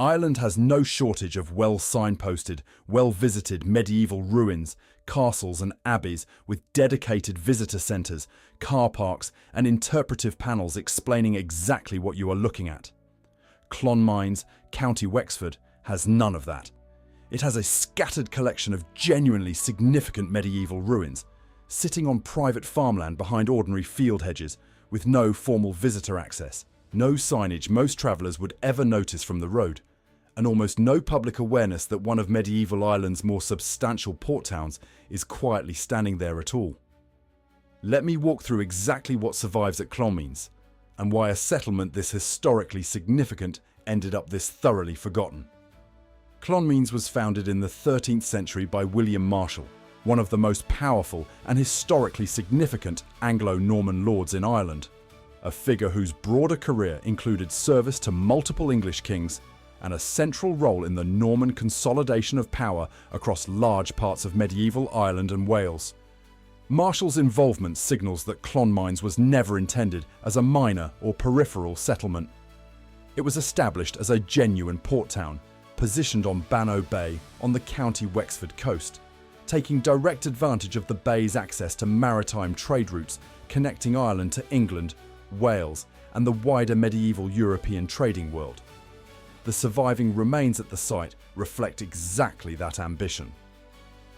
Ireland has no shortage of well-signposted, well-visited medieval ruins, castles and abbeys with dedicated visitor centres, car parks and interpretive panels explaining exactly what you are looking at. Clonmines, County Wexford, has none of that. It has a scattered collection of genuinely significant medieval ruins, sitting on private farmland behind ordinary field hedges, with no formal visitor access, no signage most travellers would ever notice from the road, and almost no public awareness that one of medieval Ireland's more substantial port towns is quietly standing there at all. Let me walk through exactly what survives at Clonmines, and why a settlement this historically significant ended up this thoroughly forgotten. Clonmines was founded in the 13th century by William Marshal, one of the most powerful and historically significant Anglo-Norman lords in Ireland, a figure whose broader career included service to multiple English kings and a central role in the Norman consolidation of power across large parts of medieval Ireland and Wales. Marshal's involvement signals that Clonmines was never intended as a minor or peripheral settlement. It was established as a genuine port town, positioned on Bannow Bay on the County Wexford coast, taking direct advantage of the bay's access to maritime trade routes connecting Ireland to England, Wales, and the wider medieval European trading world. The surviving remains at the site reflect exactly that ambition.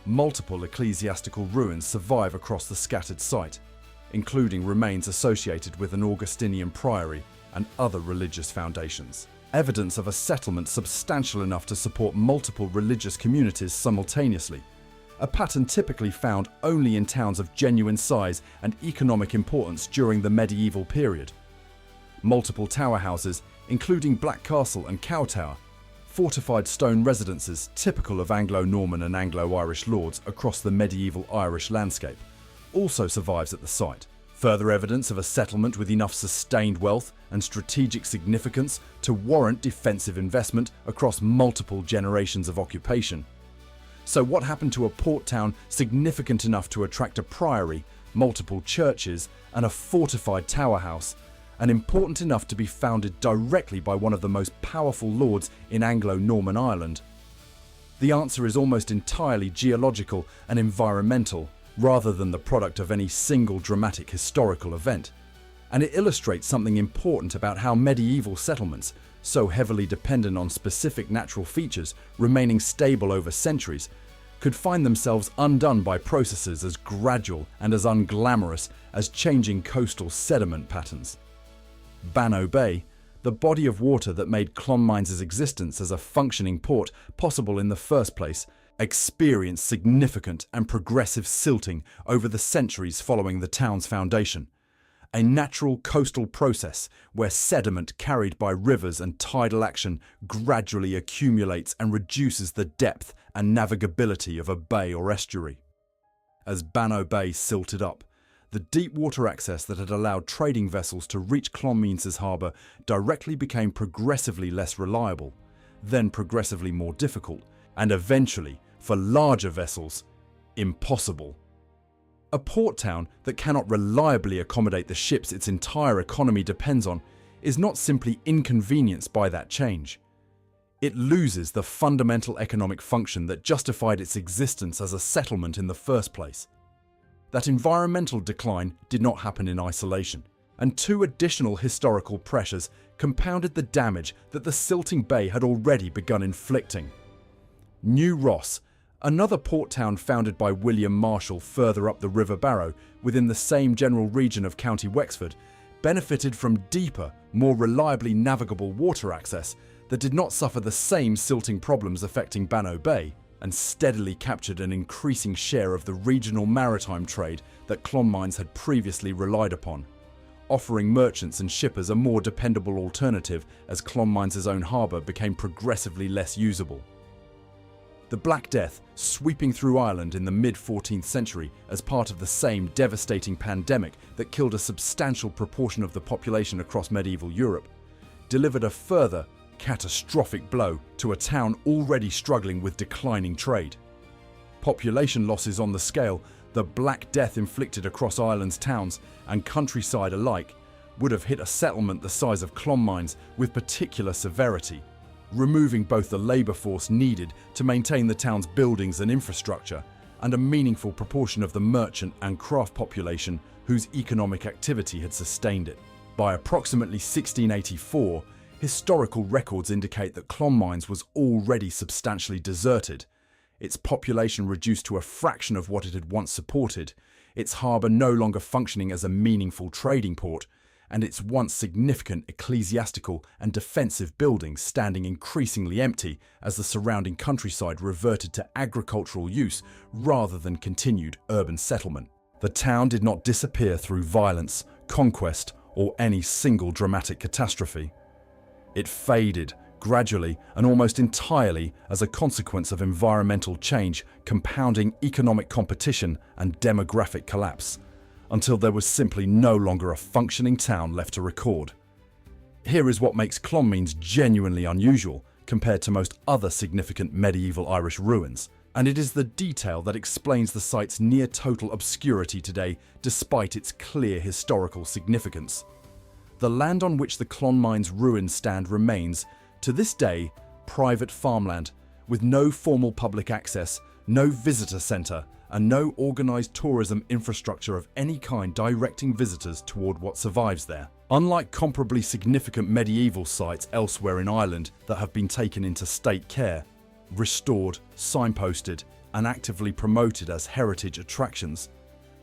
Multiple ecclesiastical ruins survive across the scattered site, including remains associated with an Augustinian priory and other religious foundations. Evidence of a settlement substantial enough to support multiple religious communities simultaneously, a pattern typically found only in towns of genuine size and economic importance during the medieval period. Multiple tower houses, including Black Castle and Cow Tower, fortified stone residences typical of Anglo-Norman and Anglo-Irish lords across the medieval Irish landscape, also survives at the site. Further evidence of a settlement with enough sustained wealth and strategic significance to warrant defensive investment across multiple generations of occupation. So what happened to a port town significant enough to attract a priory, multiple churches, and a fortified tower house, and important enough to be founded directly by one of the most powerful lords in Anglo-Norman Ireland? The answer is almost entirely geological and environmental, rather than the product of any single dramatic historical event. And it illustrates something important about how medieval settlements, so heavily dependent on specific natural features remaining stable over centuries, could find themselves undone by processes as gradual and as unglamorous as changing coastal sediment patterns. Bannow Bay, the body of water that made Clonmines' existence as a functioning port possible in the first place, experienced significant and progressive silting over the centuries following the town's foundation. A natural coastal process where sediment carried by rivers and tidal action gradually accumulates and reduces the depth and navigability of a bay or estuary. As Bannow Bay silted up, the deep water access that had allowed trading vessels to reach Clonmines' harbour directly became progressively less reliable, then progressively more difficult, and eventually, for larger vessels, impossible. A port town that cannot reliably accommodate the ships its entire economy depends on is not simply inconvenienced by that change. It loses the fundamental economic function that justified its existence as a settlement in the first place. That environmental decline did not happen in isolation, and two additional historical pressures compounded the damage that the silting bay had already begun inflicting. New Ross, another port town founded by William Marshal further up the River Barrow within the same general region of County Wexford, benefited from deeper, more reliably navigable water access that did not suffer the same silting problems affecting Bannow Bay, and steadily captured an increasing share of the regional maritime trade that Clonmines had previously relied upon, offering merchants and shippers a more dependable alternative as Clonmines' own harbour became progressively less usable. The Black Death, sweeping through Ireland in the mid-14th century as part of the same devastating pandemic that killed a substantial proportion of the population across medieval Europe, delivered a further catastrophic blow to a town already struggling with declining trade. Population losses on the scale the Black Death inflicted across Ireland's towns and countryside alike would have hit a settlement the size of Clonmines with particular severity. removing both the labour force needed to maintain the town's buildings and infrastructure and a meaningful proportion of the merchant and craft population whose economic activity had sustained it. By approximately 1684, historical records indicate that Clonmines was already substantially deserted, its population reduced to a fraction of what it had once supported, its harbour no longer functioning as a meaningful trading port, and its once significant ecclesiastical and defensive buildings standing increasingly empty as the surrounding countryside reverted to agricultural use rather than continued urban settlement. The town did not disappear through violence, conquest, or any single dramatic catastrophe. It faded gradually and almost entirely as a consequence of environmental change, compounding economic competition and demographic collapse, until there was simply no longer a functioning town left to record. Here is what makes Clonmines genuinely unusual compared to most other significant medieval Irish ruins, and it is the detail that explains the site's near-total obscurity today despite its clear historical significance. The land on which the Clonmines ruins stand remains, to this day, private farmland, with no formal public access, no visitor centre, and no organised tourism infrastructure of any kind directing visitors toward what survives there. Unlike comparably significant medieval sites elsewhere in Ireland that have been taken into state care, restored, signposted, and actively promoted as heritage attractions,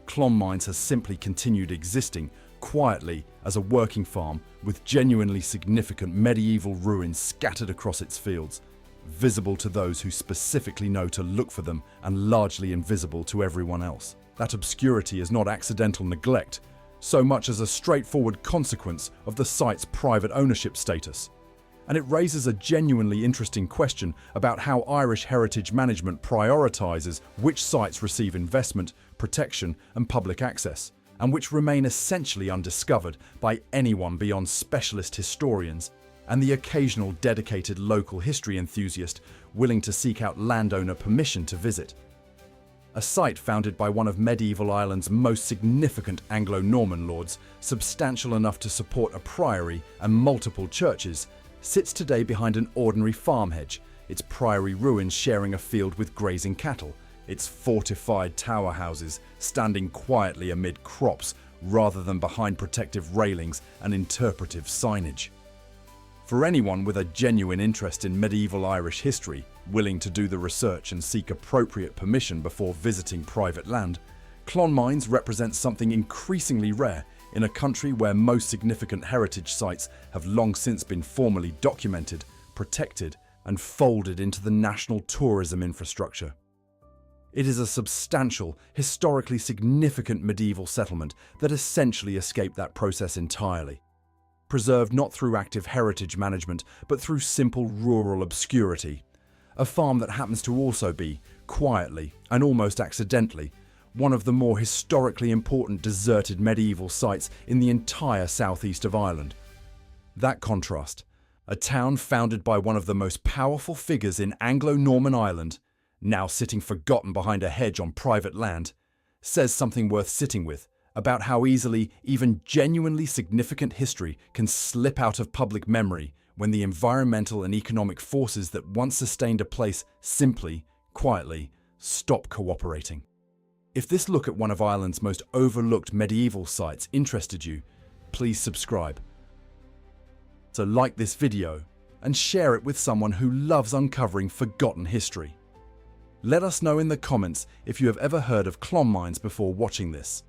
Clonmines has simply continued existing quietly as a working farm with genuinely significant medieval ruins scattered across its fields, visible to those who specifically know to look for them and largely invisible to everyone else. That obscurity is not accidental neglect, so much as a straightforward consequence of the site's private ownership status. And it raises a genuinely interesting question about how Irish heritage management prioritises which sites receive investment, protection, and public access, and which remain essentially undiscovered by anyone beyond specialist historians and the occasional dedicated local history enthusiast willing to seek out landowner permission to visit. A site founded by one of medieval Ireland's most significant Anglo-Norman lords, substantial enough to support a priory and multiple churches, sits today behind an ordinary farm hedge, its priory ruins sharing a field with grazing cattle, its fortified tower houses standing quietly amid crops rather than behind protective railings and interpretive signage. For anyone with a genuine interest in medieval Irish history, willing to do the research and seek appropriate permission before visiting private land, Clonmines represents something increasingly rare in a country where most significant heritage sites have long since been formally documented, protected, and folded into the national tourism infrastructure. It is a substantial, historically significant medieval settlement that essentially escaped that process entirely. Preserved not through active heritage management, but through simple rural obscurity. A farm that happens to also be, quietly and almost accidentally, one of the more historically important deserted medieval sites in the entire southeast of Ireland. That contrast, a town founded by one of the most powerful figures in Anglo-Norman Ireland, now sitting forgotten behind a hedge on private land, says something worth sitting with about how easily even genuinely significant history can slip out of public memory when the environmental and economic forces that once sustained a place simply, quietly, stop cooperating. If this look at one of Ireland's most overlooked medieval sites interested you, please subscribe. So like this video and share it with someone who loves uncovering forgotten history. Let us know in the comments if you have ever heard of Clonmines before watching this.